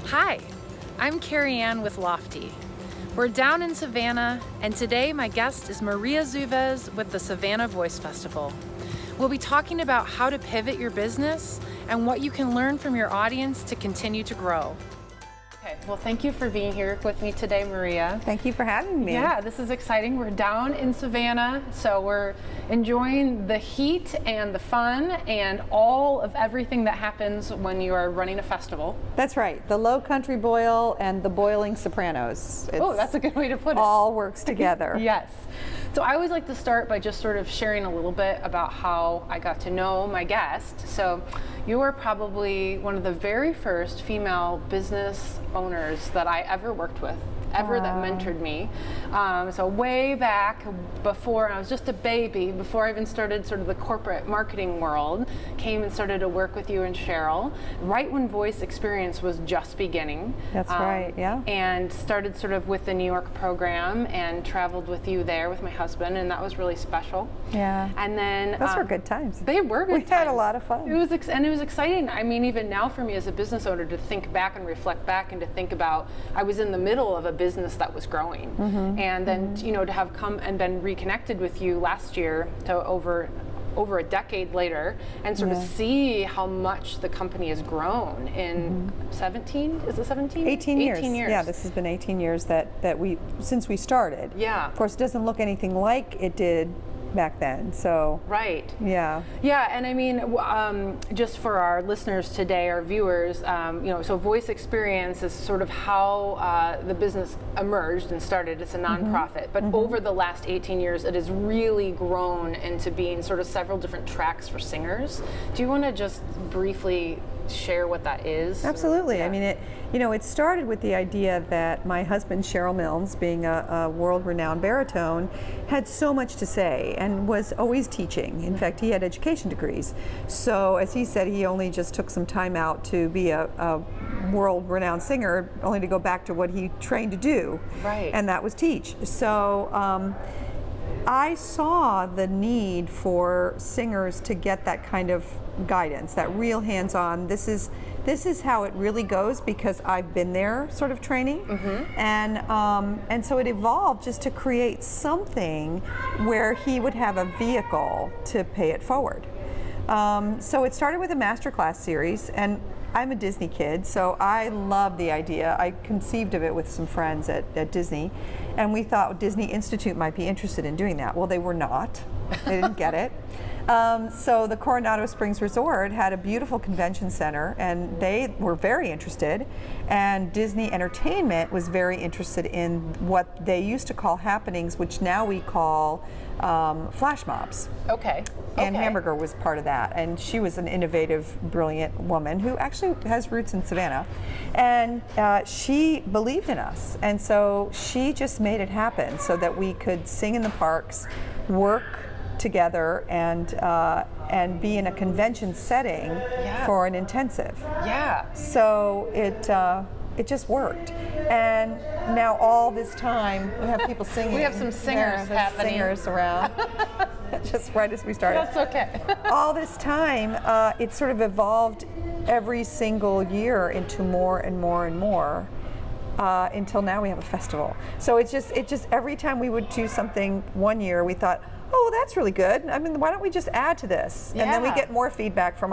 Hi, I'm Carrie Ann with Lofty. We're down in Savannah, and today my guest is Maria Zouves with the Savannah Voice Festival. We'll be talking about how to pivot your business and what you can learn from your audience to continue to grow. Okay, well, thank you for being here with me today, Maria. Thank you for having me. Yeah, this is exciting. We're down in Savannah, so we're enjoying the heat and the fun and all of everything that happens when you are running a festival. That's right. The low country boil and the boiling sopranos. Oh, that's a good way to put it. All works together. Yes. So I always like to start by just sort of sharing a little bit about how I got to know my guest. So you were probably one of the very first female business owners that I ever worked with, that mentored me. So way back before I was just a baby, before I even started sort of the corporate marketing world, came and started to work with you and Cheryl, right when Voice Experience was just beginning. That's right, yeah. And started sort of with the New York program and traveled with you there with my husband, and that was really special. Yeah. And then those were good times. They were good times. We had a lot of fun. It was exciting. I mean, even now for me as a business owner to think back and reflect back and to think about, I was in the middle of a business that was growing, and then you know, to have come and been reconnected with you last year to over a decade later and sort of see how much the company has grown in 17, is it 17? 18 years. 18 years. Yeah, this has been 18 years that since we started. Yeah. Of course, it doesn't look anything like it did back then, so. Right. Yeah. Yeah, and I mean, just for our listeners today, our viewers, you know, so Voice Experience is sort of how the business emerged and started. It's a nonprofit, but over the last 18 years, it has really grown into being sort of several different tracks for singers. Do you want to just briefly share what that is? Absolutely. Yeah. I mean, it started with the idea that my husband, Cheryl Milnes, being a world-renowned baritone, had so much to say and was always teaching. In fact, he had education degrees. So as he said, he only just took some time out to be a world-renowned singer, only to go back to what he trained to do. Right. And that was teach. So I saw the need for singers to get that kind of guidance, that real hands-on. This is how it really goes, because I've been there, sort of training, and so it evolved just to create something where he would have a vehicle to pay it forward. So it started with a masterclass series, and I'm a Disney kid, so I love the idea. I conceived of it with some friends at Disney, and we thought Disney Institute might be interested in doing that. Well, they were not. They didn't get it. So the Coronado Springs Resort had a beautiful convention center, and they were very interested, and Disney Entertainment was very interested in what they used to call happenings, which now we call flash mobs. Okay. Ann Hamburger was part of that, and she was an innovative, brilliant woman who actually has roots in Savannah, and she believed in us, and so she just made it happen so that we could sing in the parks, work together, and be in a convention setting for an intensive. Yeah. So it just worked, and now all this time we have people singing. We have some singers happening. Singers around. Just right as we started. That's okay. All this time, it sort of evolved every single year into more and more and more, until now we have a festival. So it just every time we would do something one year, we thought, oh, well, that's really good. I mean, why don't we just add to this? And then we get more feedback from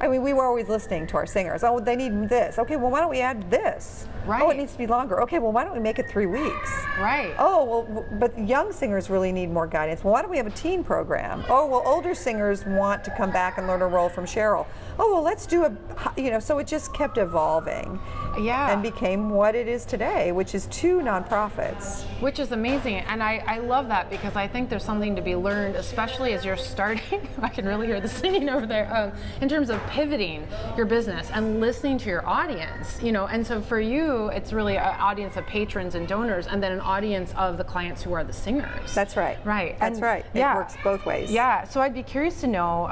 we were always listening to our singers. Oh, they need this. Okay, well, why don't we add this? Right. Oh, it needs to be longer. Okay, well, why don't we make it 3 weeks? Right. Oh, well, but young singers really need more guidance. Well, why don't we have a teen program? Oh, well, older singers want to come back and learn a role from Cheryl. Oh, well, let's do so it just kept evolving. Yeah. And became what it is today, which is 2 nonprofits. Which is amazing, and I love that, because I think there's something to be learned, especially as you're starting. I can really hear the singing over there, in terms of pivoting your business and listening to your audience, and so for you, it's really an audience of patrons and donors, and then an audience of the clients who are the singers. That's right. Right. That's right. It works both ways. Yeah, so I'd be curious to know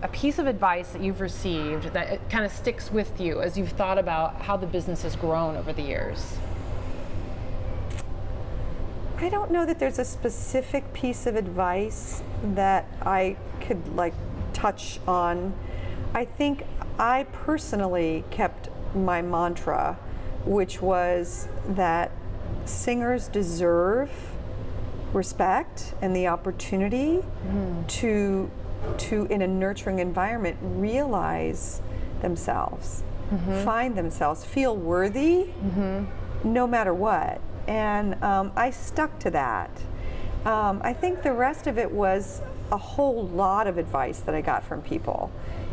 a piece of advice that you've received that it kind of sticks with you as you've thought about how the business has grown over the years. I don't know that there's a specific piece of advice that I could touch on. I think I personally kept my mantra which was that singers deserve respect and the opportunity to in a nurturing environment realize themselves, find themselves, feel worthy no matter what. And I stuck to that. I think the rest of it was a whole lot of advice that I got from people,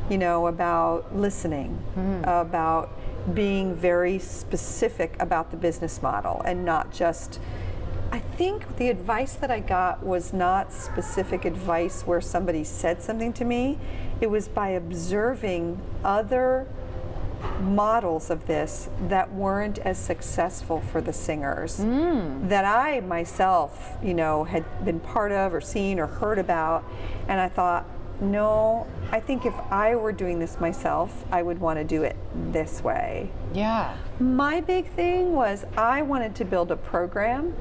you know, about listening, about being very specific about the business model and not just, I think the advice that I got was not specific advice where somebody said something to me. It was by observing other models of this that weren't as successful for the singers that I myself, you know, had been part of or seen or heard about. And I thought, no, I think if I were doing this myself, I would want to do it this way. Yeah. My big thing was I wanted to build a program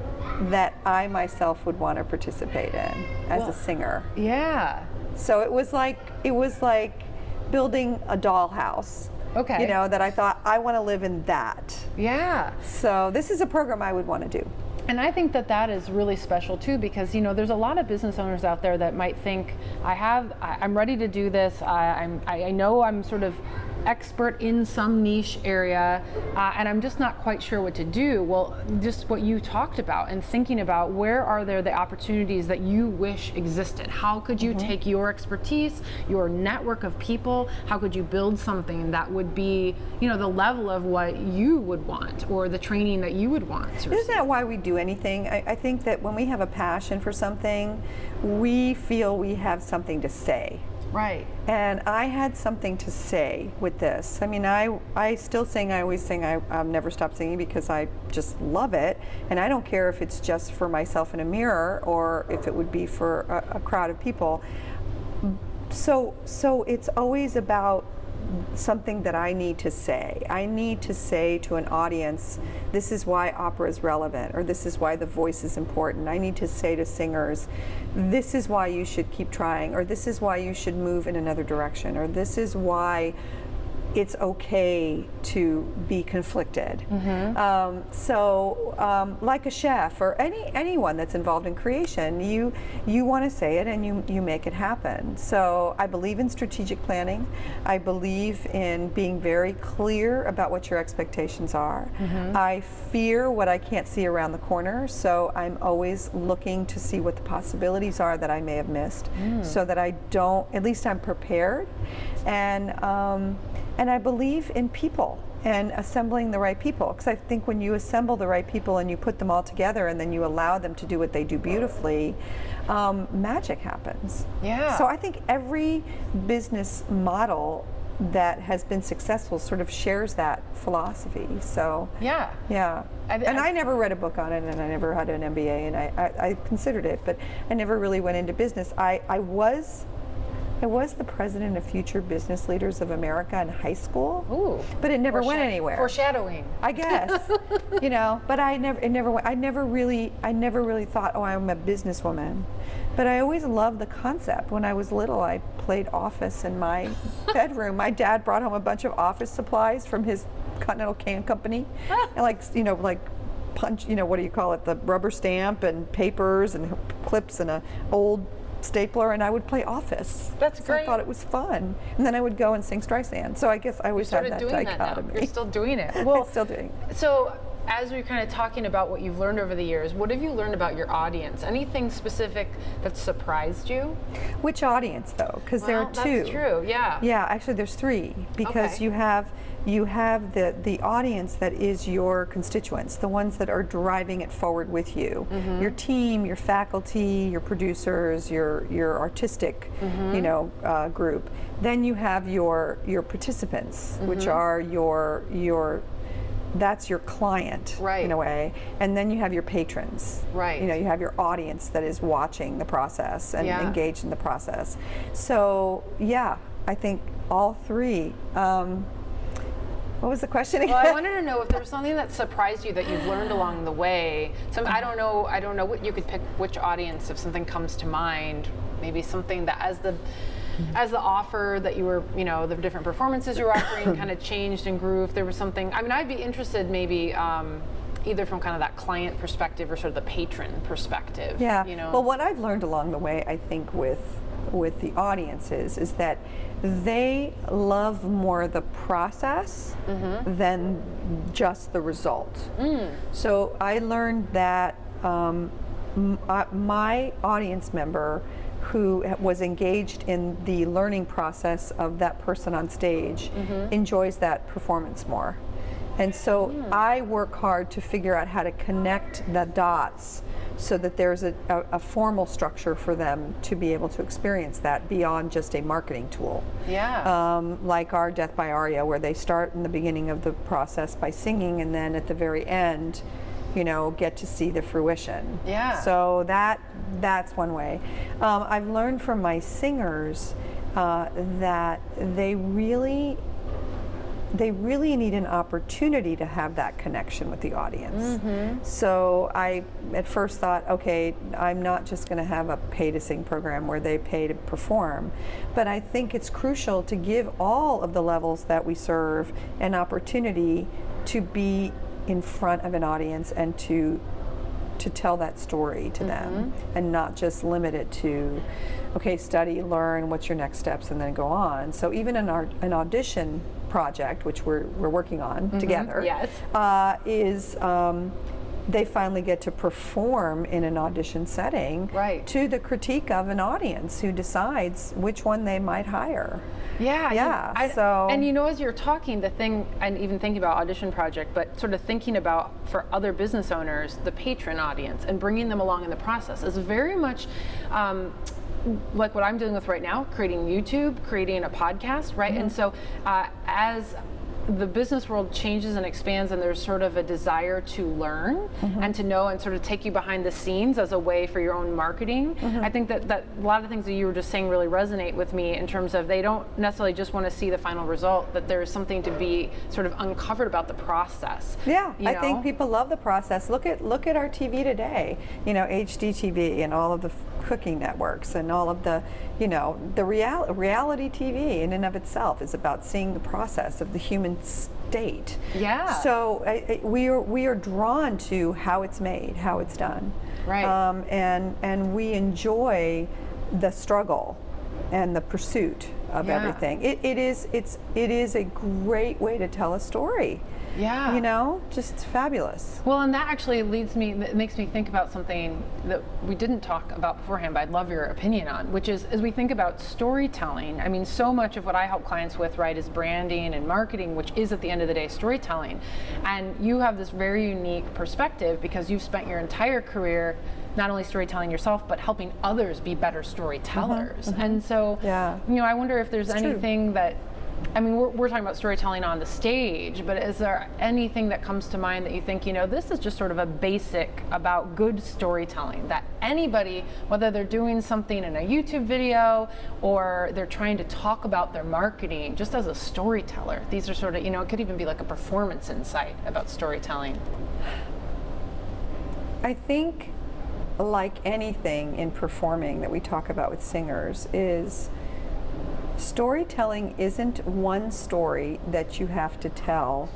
that I myself would want to participate in as a singer. Yeah. So it was like building a dollhouse. Okay. You know, that I thought I want to live in that. Yeah. So this is a program I would want to do. And I think that that is really special too, because, you know, there's a lot of business owners out there that might think, I'm ready to do this. I know I'm sort of expert in some niche area, and I'm just not quite sure what to do. Well, just what you talked about and thinking about, where are there the opportunities that you wish existed? How could you take your expertise, your network of people, how could you build something that would be, you know, the level of what you would want or the training that you would want to receive? Isn't that why we do anything? I think that when we have a passion for something, we feel we have something to say. Right. And I had something to say with this. I mean, I still sing, I always sing, I'll never stop singing because I just love it. And I don't care if it's just for myself in a mirror or if it would be for a crowd of people. So it's always about something that I need to say. I need to say to an audience, this is why opera is relevant, or this is why the voice is important. I need to say to singers, this is why you should keep trying, or this is why you should move in another direction, or this is why it's okay to be conflicted. Like a chef or anyone that's involved in creation, you want to say it and you make it happen. So I believe in strategic planning. I believe in being very clear about what your expectations are. I fear what I can't see around the corner, so I'm always looking to see what the possibilities are that I may have missed, so that I don't, at least I'm prepared. And I believe in people and assembling the right people, because I think when you assemble the right people and you put them all together and then you allow them to do what they do beautifully, magic happens. Yeah. So I think every business model that has been successful sort of shares that philosophy. So yeah. And I never read a book on it, and I never had an MBA, and I considered it, but I never really went into business. I was the president of Future Business Leaders of America in high school. Ooh. But it never went anywhere. Foreshadowing. I guess. You know, but I never really thought, oh, I'm a businesswoman. But I always loved the concept. When I was little, I played office in my bedroom. My dad brought home a bunch of office supplies from his Continental Can Company. And like punch, what do you call it? The rubber stamp and papers and clips and a old stapler, and I would play office. That's great. I thought it was fun. And then I would go and sing Streisand. So I guess I always had that dichotomy. You're still doing it. Well, I'm still doing it. So as we're kind of talking about what you've learned over the years, what have you learned about your audience? Anything specific that surprised you? Which audience, though? Because there are two. That's true, yeah. Yeah, actually there's three, because you have the audience that is your constituents, the ones that are driving it forward with you. Your team, your faculty, your producers, your artistic group. Then you have your participants, which are that's your client, in a way. And then you have your patrons. Right. You have your audience that is watching the process and engaged in the process. So yeah, I think all three. What was the question again? Well, I wanted to know if there was something that surprised you that you've learned along the way. I don't know what you could pick, which audience, if something comes to mind, maybe something that as the as the offer that you were, you know, the different performances you were offering kind of changed and grew, if there was something, I mean, I'd be interested maybe either from kind of that client perspective or sort of the patron perspective. Yeah. You know? Well, what I've learned along the way, I think, with the audiences is that they love more the process than just the result. So I learned that my audience member who was engaged in the learning process of that person on stage enjoys that performance more. And so I work hard to figure out how to connect the dots so that there's a formal structure for them to be able to experience that beyond just a marketing tool. Yeah. Like our Death by Aria, where they start in the beginning of the process by singing, and then at the very end, you know, get to see the fruition. Yeah. So that's one way. I've learned from my singers that they really need an opportunity to have that connection with the audience. So I at first thought, okay, I'm not just going to have a pay to sing program where they pay to perform, but I think it's crucial to give all of the levels that we serve an opportunity to be in front of an audience and to tell that story to them, and not just limit it to, okay, study, learn, what's your next steps, and then go on. So even in an audition project, which we're working on together, Yes. is they finally get to perform in an audition setting Right. to the critique of an audience who decides which one they might hire. Yeah. Yeah, so- And you know, as you're talking, the thing, and even thinking about audition project, but sort of thinking about for other business owners, the patron audience, and bringing them along in the process is very much like what I'm dealing with right now, creating YouTube, creating a podcast, right? And so as the business world changes and expands, and there's sort of a desire to learn and to know and sort of take you behind the scenes as a way for your own marketing. I think that a lot of things that you were just saying really resonate with me in terms of they don't necessarily just want to see the final result, that there's something to be sort of uncovered about the process. Yeah, you I know? think people love the process. Look at our TV today. You know, HDTV and all of the cooking networks and all of the, you know, the reality TV in and of itself is about seeing the process of the human state. Yeah. So we are drawn to how it's made, how it's done. Right. And we enjoy the struggle and the pursuit of everything. It is a great way to tell a story. Yeah. You know, just fabulous. Well, and that actually makes me think about something that we didn't talk about beforehand, but I'd love your opinion on, which is, as we think about storytelling, I mean, so much of what I help clients with, right, is branding and marketing, which is at the end of the day storytelling. And you have this very unique perspective because you've spent your entire career not only storytelling yourself, but helping others be better storytellers. And so, you know, I wonder if there's anything that, I mean, we're talking about storytelling on the stage, but is there anything that comes to mind that you think, you know, this is just sort of a basic about good storytelling that anybody, whether they're doing something in a YouTube video or they're trying to talk about their marketing, just as a storyteller, these are sort of, you know, it could even be like a performance insight about storytelling. I think, like anything in performing that we talk about with singers, is storytelling isn't one story that you have to tell,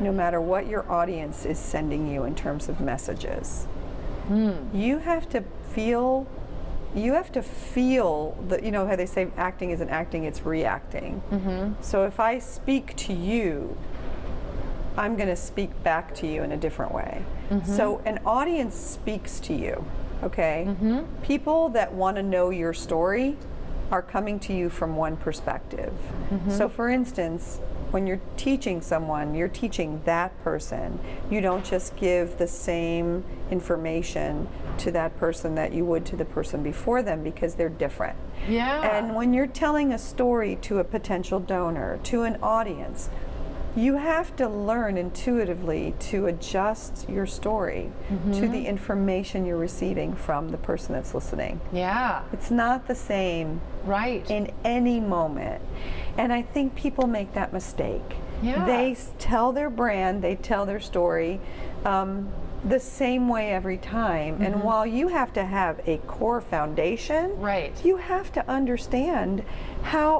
no matter what your audience is sending you in terms of messages. You have to feel the, you know how they say acting isn't acting, it's reacting. So if I speak to you, I'm going to speak back to you in a different way. So an audience speaks to you, okay? People that want to know your story are coming to you from one perspective. So for instance, when you're teaching someone, you're teaching that person. You don't just give the same information to that person that you would to the person before them, because they're different. And when you're telling a story to a potential donor, to an audience, you have to learn intuitively to adjust your story to the information you're receiving from the person that's listening. It's not the same in any moment. And I think people make that mistake. They tell their brand, they tell their story, the same way every time. And while you have to have a core foundation, Right. you have to understand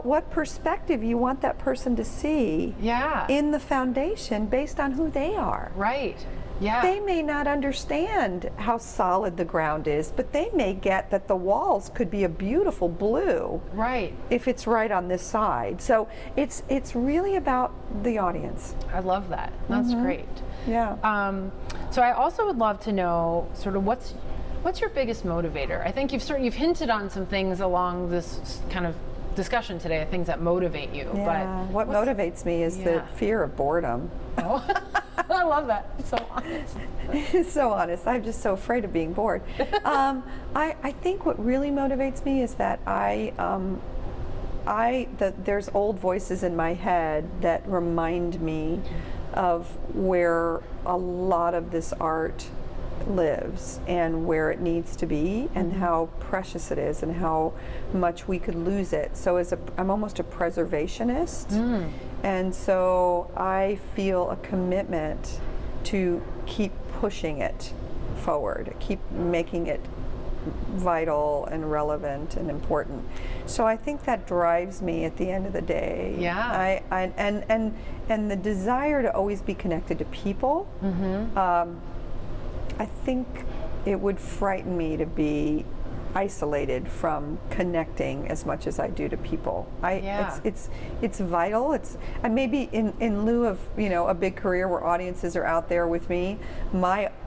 what perspective you want that person to see Yeah. in the foundation based on who they are. Right. Yeah. They may not understand how solid the ground is, but they may get that the walls could be a beautiful blue Right. if it's right on this side. So it's really about the audience. I love that. That's great. Yeah. So I also would love to know sort of what's your biggest motivator? I think you've hinted on some things along this kind of discussion today, things that motivate you. Yeah. What motivates me is the fear of boredom. Oh, I love that. It's so honest. It's so honest. I'm just so afraid of being bored. I think what really motivates me is that there's old voices in my head that remind me of where a lot of this art lives and where it needs to be and how precious it is and how much we could lose it. So I'm almost a preservationist, and so I feel a commitment to keep pushing it forward, keep making it vital and relevant and important. So I think that drives me at the end of the day. Yeah. And the desire to always be connected to people. I think it would frighten me to be isolated from connecting as much as I do to people. It's vital. And maybe in lieu of a big career where audiences are out there with me,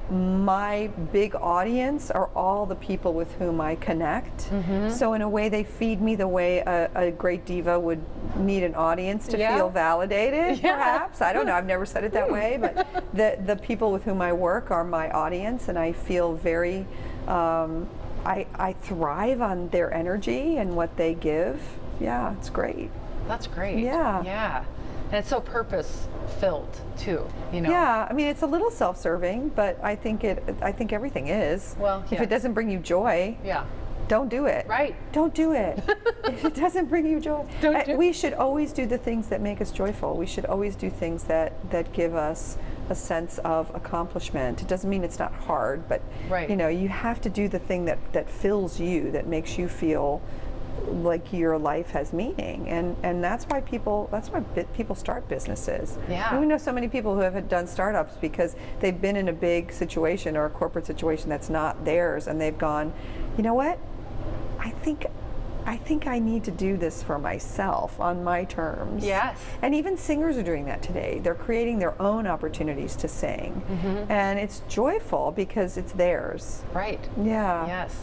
my big audience are all the people with whom I connect. So in a way, they feed me the way a great diva would need an audience to feel validated, perhaps. I don't know, I've never said it that way, but the people with whom I work are my audience, and I feel very, I thrive on their energy and what they give. Yeah, it's great. That's great. Yeah. Yeah. And it's so purpose-filled too, Yeah, I mean, it's a little self-serving, but I think everything is. Well, if it doesn't bring you joy, don't do it. Right. Don't do it. If it doesn't bring you joy. We should always do the things that make us joyful. We should always do things that give us a sense of accomplishment. It doesn't mean it's not hard, but you have to do the thing that fills you, that makes you feel like your life has meaning, and that's why people start businesses. And we know so many people who have done startups because they've been in a big situation or a corporate situation that's not theirs, and they've gone, you know what, I think I need to do this for myself on my terms. Yes. And even singers are doing that today. They're creating their own opportunities to sing, and it's joyful because it's theirs. Right. Yeah. Yes.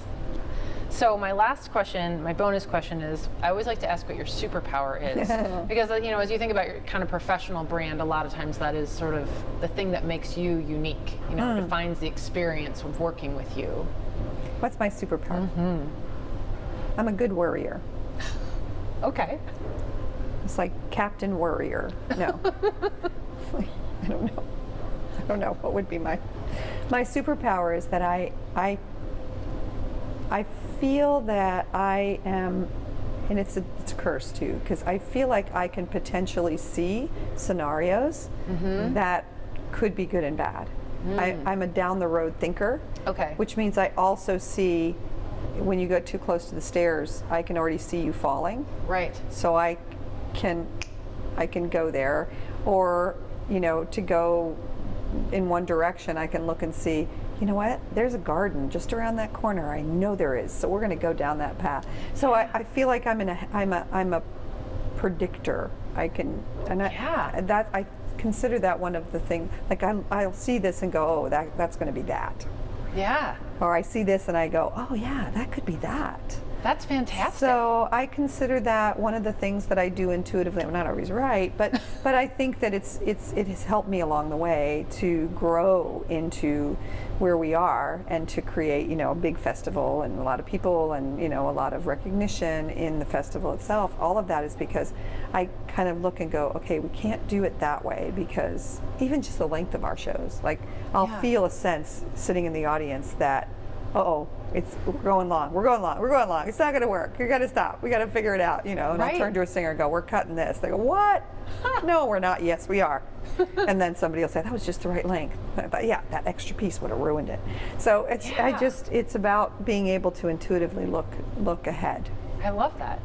So my last question, my bonus question is, I always like to ask what your superpower is. Because, as you think about your kind of professional brand, a lot of times that is sort of the thing that makes you unique, defines the experience of working with you. What's my superpower? I'm a good worrier. Okay. It's like Captain Worrier. No. I don't know. What would be my superpower is that I feel that I am, and it's a curse too, because I feel like I can potentially see scenarios that could be good and bad. I'm a down the road thinker. Okay. Which means I also see, when you go too close to the stairs, I can already see you falling. Right. So I can go there, or to go in one direction, I can look and see, you know what, there's a garden just around that corner. I know there is, so we're going to go down that path. So I feel like I'm a predictor. I consider that one of the things. Like I'll see this and go, oh, that's going to be that. Yeah. Or I see this and I go, oh yeah, that could be that. That's fantastic. So I consider that one of the things that I do intuitively. I'm not always right, but I think that it has helped me along the way to grow into where we are and to create, a big festival and a lot of people and, a lot of recognition in the festival itself. All of that is because I kind of look and go, okay, we can't do it that way, because even just the length of our shows, like I'll feel a sense sitting in the audience that uh-oh, we're going long, we're going long, we're going long. It's not going to work. You got to stop. We got to figure it out, you know. And Right. I'll turn to a singer and go, we're cutting this. They go, what? No, we're not. Yes, we are. And then somebody will say, that was just the right length. I thought, yeah, that extra piece would have ruined it. So it's about being able to intuitively look ahead. I love that.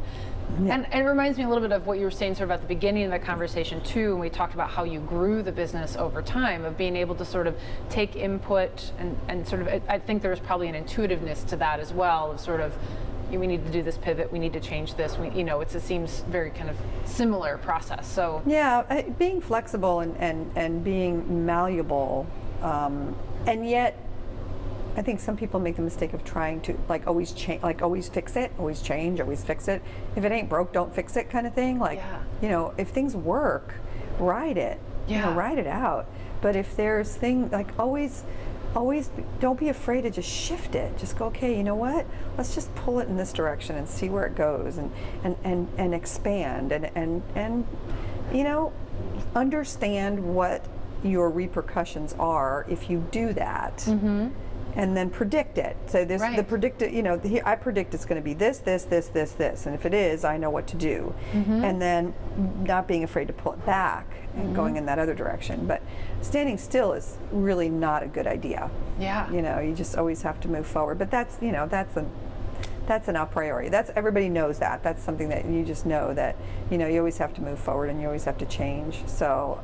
Yeah. And it reminds me a little bit of what you were saying sort of at the beginning of the conversation too, when we talked about how you grew the business over time, of being able to sort of take input and sort of, I think there's probably an intuitiveness to that as well, of sort of, we need to do this pivot, we need to change this, it seems very kind of similar process. So yeah, being flexible and being malleable, and yet I think some people make the mistake of trying to always change, always fix it, always change, always fix it. If it ain't broke, don't fix it, kind of thing. If things work, ride it. Yeah. Ride it out. But if there's always don't be afraid to just shift it. Just go, okay, you know what? Let's just pull it in this direction and see where it goes, and expand and understand what your repercussions are if you do that. Mm-hmm. And then predict it. So the predicted, I predict it's going to be this, and if it is, I know what to do. Mm-hmm. And then not being afraid to pull it back and going in that other direction. But standing still is really not a good idea. Yeah. You just always have to move forward. But that's an a priori. Everybody knows that. That's something that you just know that, you always have to move forward and you always have to change. So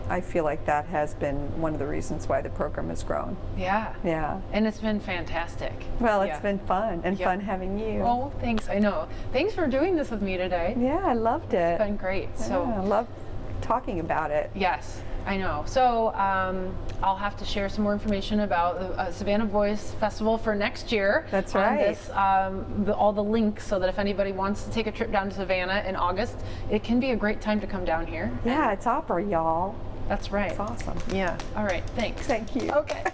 I feel like that has been one of the reasons why the program has grown. Yeah. Yeah. And it's been fantastic. Well, it's been fun and fun having you. Oh, thanks. I know. Thanks for doing this with me today. Yeah, I loved it. It's been great. I love talking about it. Yes. I know. So I'll have to share some more information about the Savannah Voice Festival for next year. That's right. All the links, so that if anybody wants to take a trip down to Savannah in August, it can be a great time to come down here. Yeah, it's opera, y'all. That's right. It's awesome. Yeah. All right. Thanks. Thank you. Okay.